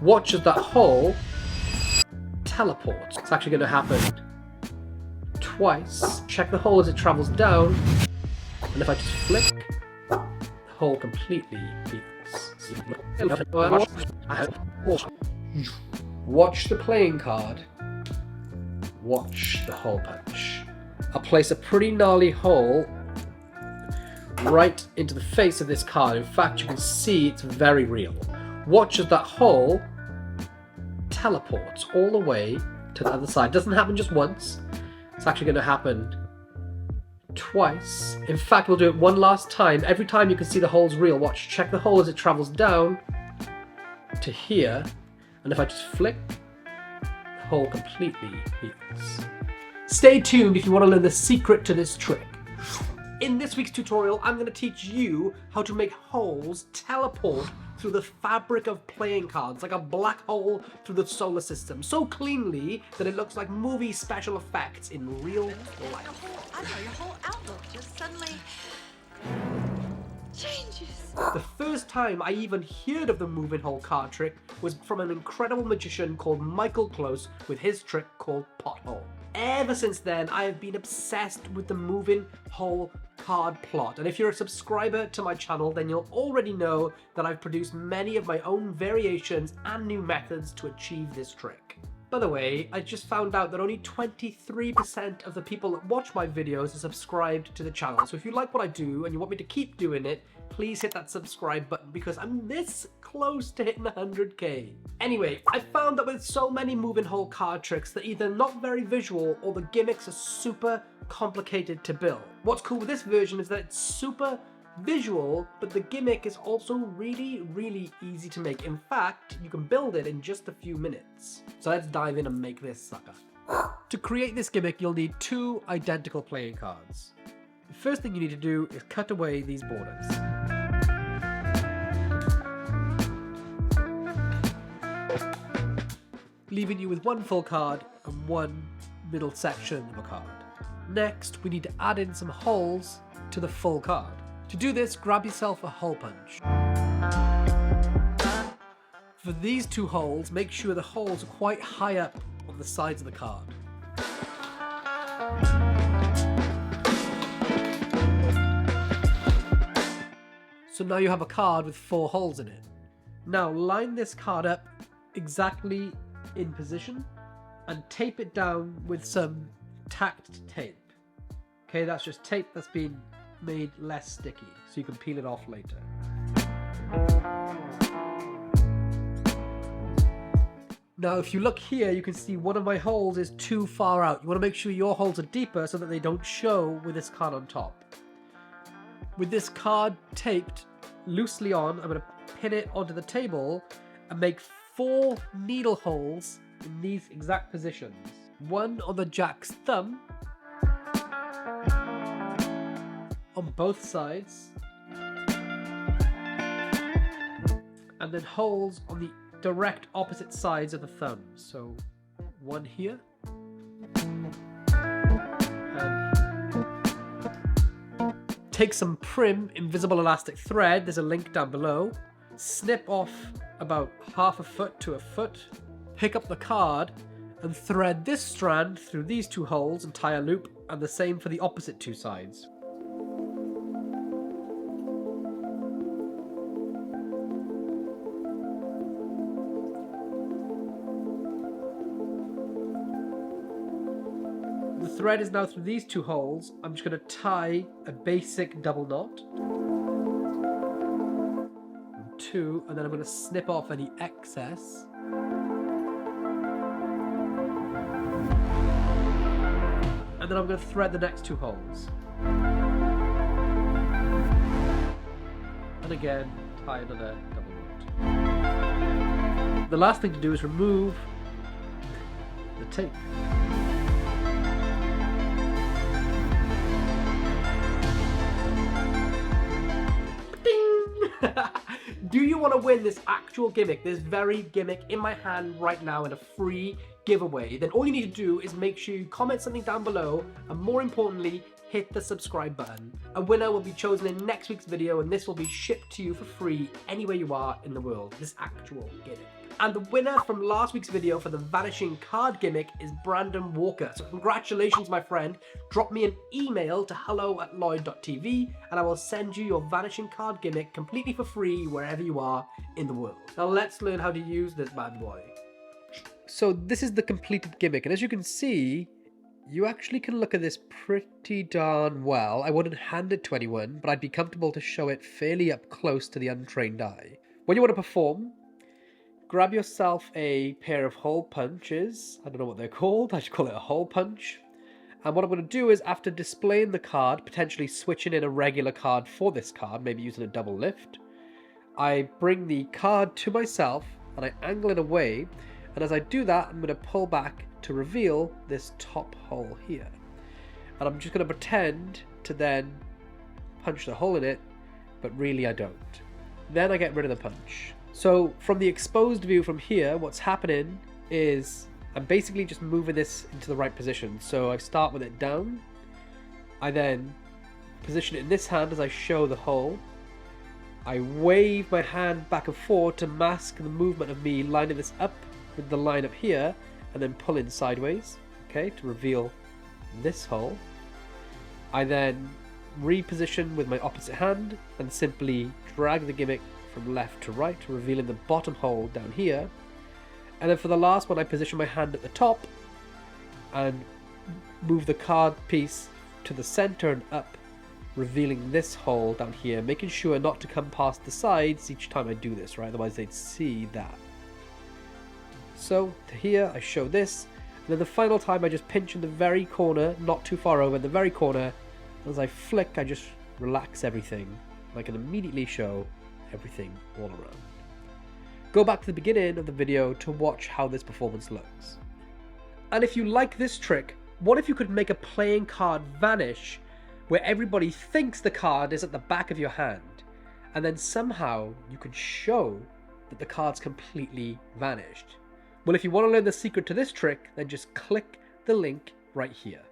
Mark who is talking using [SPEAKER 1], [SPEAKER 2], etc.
[SPEAKER 1] Watch as that hole teleports. It's actually going to happen twice. Check the hole as it travels down, and if I just flick, the hole completely leaves. Watch the playing card. Watch the hole punch. I'll place a pretty gnarly hole right into the face of this card. In fact, you can see it's very real. Watch as that hole teleports all the way to the other side. Doesn't happen just once. It's actually going to happen twice. In fact, we'll do it one last time. Every time you can see the hole's real. Watch, check the hole as it travels down to here. And if I just flick, the hole completely leaves. Stay tuned if you want to learn the secret to this trick. In this week's tutorial, I'm going to teach you how to make holes teleport through the fabric of playing cards, like a black hole through the solar system, so cleanly that it looks like movie special effects in real life.
[SPEAKER 2] Your whole outlook just suddenly changes.
[SPEAKER 1] The first time I even heard of the moving hole card trick was from an incredible magician called Michael Close with his trick called Pothole. Ever since then, I have been obsessed with the moving hole card plot. And if you're a subscriber to my channel, then you'll already know that I've produced many of my own variations and new methods to achieve this trick. By the way, I just found out that only 23% of the people that watch my videos are subscribed to the channel. So if you like what I do and you want me to keep doing it, please hit that subscribe button because I'm this close to hitting 100k. Anyway, I found that with so many moving hole card tricks, they're either not very visual or the gimmicks are super complicated to build. What's cool with this version is that it's super visual, but the gimmick is also really easy to make. In fact, you can build it in just a few minutes. So let's dive in and make this sucker. To create this gimmick, you'll need 2 identical playing cards. The first thing you need to do is cut away these borders. Leaving you with 1 full card and 1 middle section of a card. Next, we need to add in some holes to the full card. To do this, grab yourself a hole punch. For these 2 holes, make sure the holes are quite high up on the sides of the card. So now you have a card with 4 holes in it. Now line this card up exactly in position and tape it down with some tacked tape. Okay, that's just tape that's been made less sticky, so you can peel it off later. Now if you look here, you can see one of my holes is too far out. You want to make sure your holes are deeper so that they don't show with this card on top. With this card taped loosely on, I'm going to pin it onto the table and make 4 needle holes in these exact positions. 1 on the jack's thumb, on both sides, and then holes on the direct opposite sides of the thumb. So 1 here, and take some prim invisible elastic thread, there's a link down below, snip off about half a foot to a foot, pick up the card and thread this strand through these 2 holes and tie a loop, and the same for the opposite 2 sides. The thread is now through these 2 holes. I'm just going to tie a basic double knot. 2, and then I'm going to snip off any excess. And then I'm going to thread the next 2 holes. And again, tie another double knot. The last thing to do is remove the tape. Do you want to win this actual gimmick, this very gimmick in my hand right now in a free giveaway? Then all you need to do is make sure you comment something down below, and more importantly, hit the subscribe button. A winner will be chosen in next week's video, and this will be shipped to you for free anywhere you are in the world, this actual gimmick. And the winner from last week's video for the vanishing card gimmick is Brandon Walker. So congratulations, my friend. Drop me an email to hello@lloyd.tv and I will send you your vanishing card gimmick completely for free wherever you are in the world. Now let's learn how to use this bad boy. So this is the completed gimmick, and as you can see, you actually can look at this pretty darn well. I wouldn't hand it to anyone, but I'd be comfortable to show it fairly up close to the untrained eye. When you want to perform, grab yourself a pair of hole punches. I don't know what they're called. I should call it a hole punch. And what I'm going to do is, after displaying the card, potentially switching in a regular card for this card, maybe using a double lift, I bring the card to myself and I angle it away. And as I do that, I'm going to pull back to reveal this top hole here. And I'm just going to pretend to then punch the hole in it, but really I don't. Then I get rid of the punch. So from the exposed view from here, what's happening is I'm basically just moving this into the right position. So I start with it down. I then position it in this hand as I show the hole. I wave my hand back and forth to mask the movement of me lining this up with the line up here, and then pull in sideways, okay, to reveal this hole. I then reposition with my opposite hand and simply drag the gimmick from left to right, revealing the bottom hole down here. And then for the last one, I position my hand at the top and move the card piece to the center and up, revealing this hole down here, making sure not to come past the sides each time I do this, right? Otherwise they'd see that. So to here, I show this, and then the final time I just pinch in the very corner, not too far over, in the very corner. As I flick, I just relax everything. I can immediately show everything all around. Go back to the beginning of the video to watch how this performance looks. And if you like this trick, what if you could make a playing card vanish where everybody thinks the card is at the back of your hand, and then somehow you could show that the card's completely vanished? Well, if you want to learn the secret to this trick, then just click the link right here.